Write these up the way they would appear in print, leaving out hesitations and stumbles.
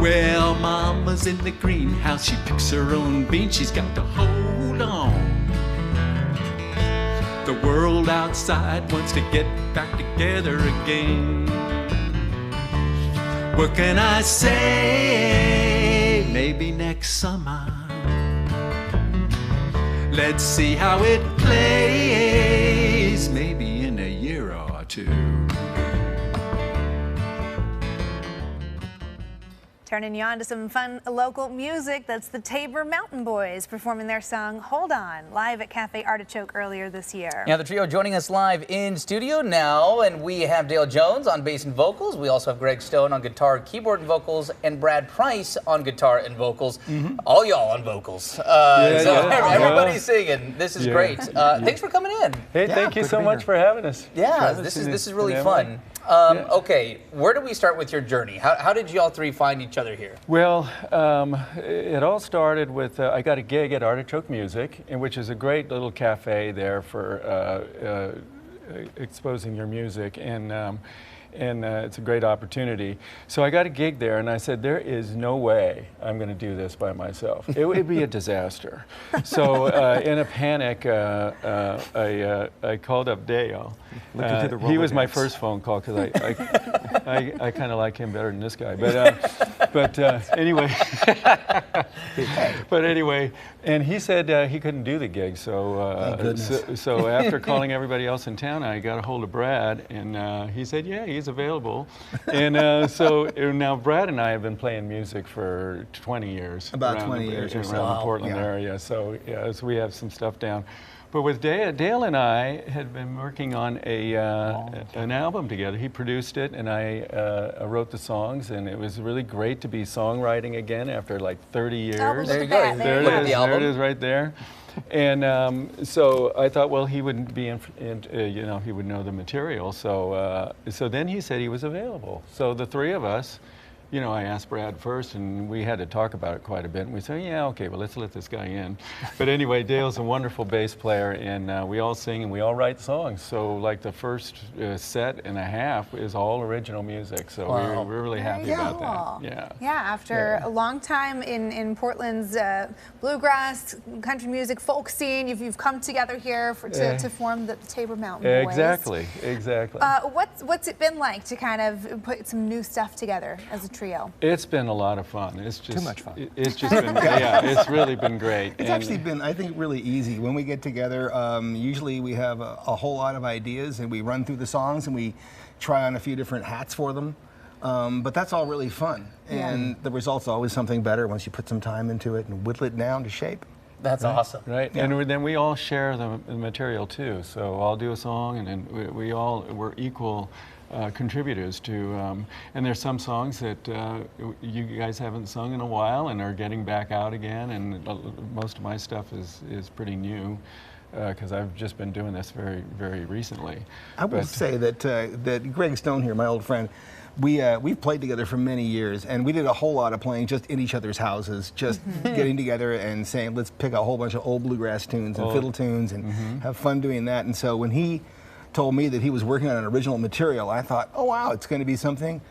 Well, Mama's in the greenhouse, she picks her own beans, she's got to hold on. The world outside wants to get back together again. What can I say? Maybe next summer. Let's see how it plays, maybe in a year or two. Turning you on to some fun local music. That's the Tabor Mountain Boys performing their song Hold On live at Cafe Artichoke earlier this year. Yeah, the trio joining us live in studio now, and we have Dale Jones on bass and vocals. We also have Greg Stone on guitar, keyboard, and vocals, and Brad Price on guitar and vocals. All y'all on vocals. Everybody's singing. This is great. Thanks for coming in. Hey, thank you so much for having us. Yeah, this is really fun. Okay, where do we start with your journey? How did you all three find each other here? Well, it all started with, I got a gig at Artichoke Music, which is a great little cafe there for exposing your music, and it's a great opportunity. So I got a gig there, and I said, there is no way I'm going to do this by myself. It would be a disaster. So in a panic, I called up Dale. He was my first phone call because I kind of like him better than this guy. But anyway, and he said he couldn't do the gig. So after calling everybody else in town, I got a hold of Brad, and he said, yeah, he's available. And so now Brad and I have been playing music for 20 years. About 20 years or so. Around the Portland area. So yeah, so we have some stuff down. But with Dale and I had been working on an album together. He produced it, and I wrote the songs, and it was really great to be songwriting again after like 30 years. Oh, there you go. There it is right there. And so I thought, well, he wouldn't be he would know the material. So then he said he was available. So the three of us, I asked Brad first, and we had to talk about it quite a bit. And we said, yeah, okay, well, let's let this guy in. But anyway, Dale's a wonderful bass player, and we all sing and we all write songs. So like the first set and a half is all original music. So we're really happy about that. Yeah. Yeah, after a long time in Portland's bluegrass, country music, folk scene, you've come together here to form the Tabor Mountain Boys. Exactly. What's it been like to kind of put some new stuff together as a trio? It's been a lot of fun. It's just too much fun. It's just been, it's really been great. It's actually been, I think, really easy. When we get together, usually we have a whole lot of ideas, and we run through the songs, and we try on a few different hats for them. But that's all really fun. And the result's always something better once you put some time into it and whittle it down to shape. That's awesome. Right, and then we all share the material too. So I'll do a song, and then we're equal contributors to, and there's some songs that you guys haven't sung in a while and are getting back out again, and most of my stuff is pretty new because I've just been doing this very, very recently. I will say that Greg Stone here, my old friend, we've played together for many years, and we did a whole lot of playing just in each other's houses, just getting together and saying, let's pick a whole bunch of old bluegrass tunes and fiddle tunes and have fun doing that. And so when he told me that he was working on an original material, I thought, oh wow, it's going to be something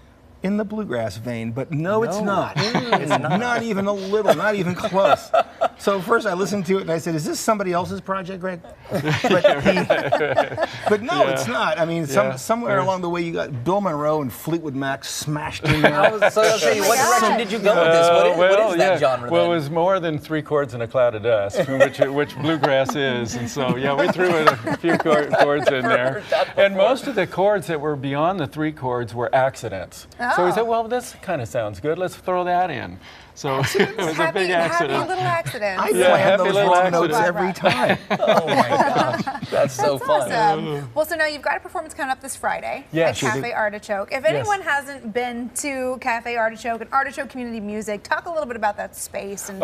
in the bluegrass vein, but no, it's not. It's not even a little, not even close. So first I listened to it and I said, is this somebody else's project, Greg? But no, it's not. I mean, somewhere along the way you got Bill Monroe and Fleetwood Mac smashed in there. So I'll say, what direction did you go with this? What is that genre Well, then? it was more than 3 chords and a cloud of dust, which bluegrass is. And so, yeah, we threw in a few chords in there. And most of the chords that were beyond the 3 chords were accidents. So we said, well, this kind of sounds good. Let's throw that in. So it was a big accident. Happy little accident. I plan those wrong notes every time. Oh my gosh, that's so fun. Awesome. Well, so now you've got a performance coming up this Friday at Cafe Artichoke. If anyone hasn't been to Cafe Artichoke and Artichoke Community Music, talk a little bit about that space and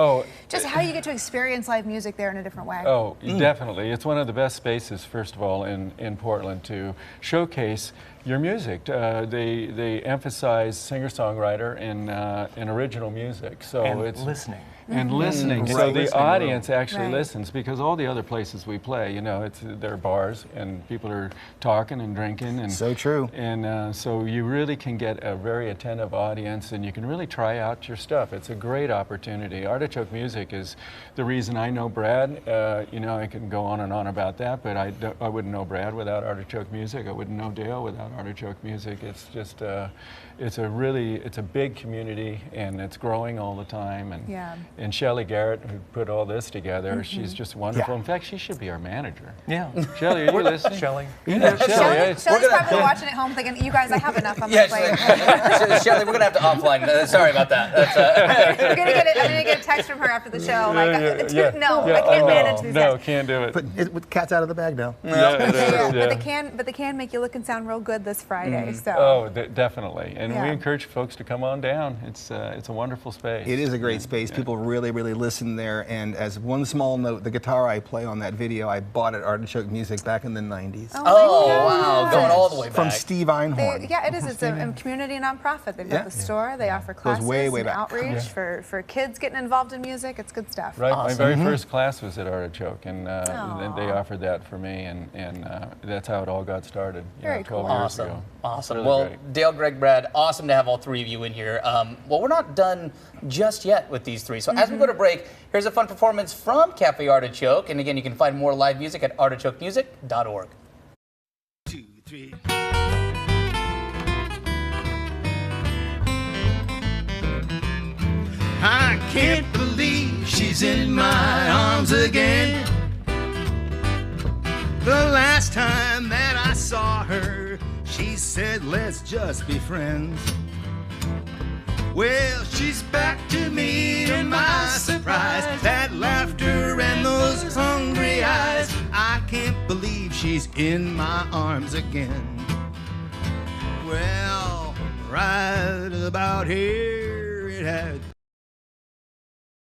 just how you get to experience live music there in a different way. Oh, definitely. It's one of the best spaces, first of all, in Portland to showcase your music. They emphasize singer-songwriter and original music. So it's listening. And listening, Right. so the audience actually Right. listens, because all the other places we play, you know, they're bars and people are talking and drinking, and So true. And so you really can get a very attentive audience, and you can really try out your stuff. It's a great opportunity. Artichoke Music is the reason I know Brad. You know, I can go on and on about that, but I wouldn't know Brad without Artichoke Music. I wouldn't know Dale without Artichoke Music. It's just it's a big community, and it's growing all the time. And Yeah. and Shelley Garrett, who put all this together, she's just wonderful. Yeah. In fact, she should be our manager. Yeah. Shelley, are you listening? Shelley. Yeah, Shelley's probably watching at home thinking, you guys, I have enough on my plate. Shelley, we're gonna have to offline. Sorry about that. I'm gonna get a text from her after the show. Like, no, I can't manage these No, guys. can't do it. But with cat's out of the bag now. Yeah, it is, Yeah, yeah. but they can make you look and sound real good this Friday. So. Oh, definitely. And Yeah. we encourage folks to come on down. It's a wonderful space. It is a great space. People really, really listen there. And as one small note, the guitar I play on that video, I bought at Artichoke Music back in the 90s. Oh, wow, going all the way back. From Steve Einhorn. Yeah, it is. It's a community nonprofit. They've got the store. They offer classes way and back. outreach for kids getting involved in music. It's good stuff. Right, Awesome. my very first class was at Artichoke, and they offered that for me, and that's how it all got started. Very 12 cool. years ago. Awesome. Really Well, great. Dale, Greg, Brad, awesome to have all three of you in here. Well, we're not done just yet with these three. So as we go to break, here's a fun performance from Cafe Artichoke. And again, you can find more live music at artichokemusic.org. 2, 3. I can't believe she's in my arms again. The last time that I saw her, she said, let's just be friends. Well, she's back to me, to my surprise. That laughter and those hungry eyes. I can't believe she's in my arms again. Well, right about here, it had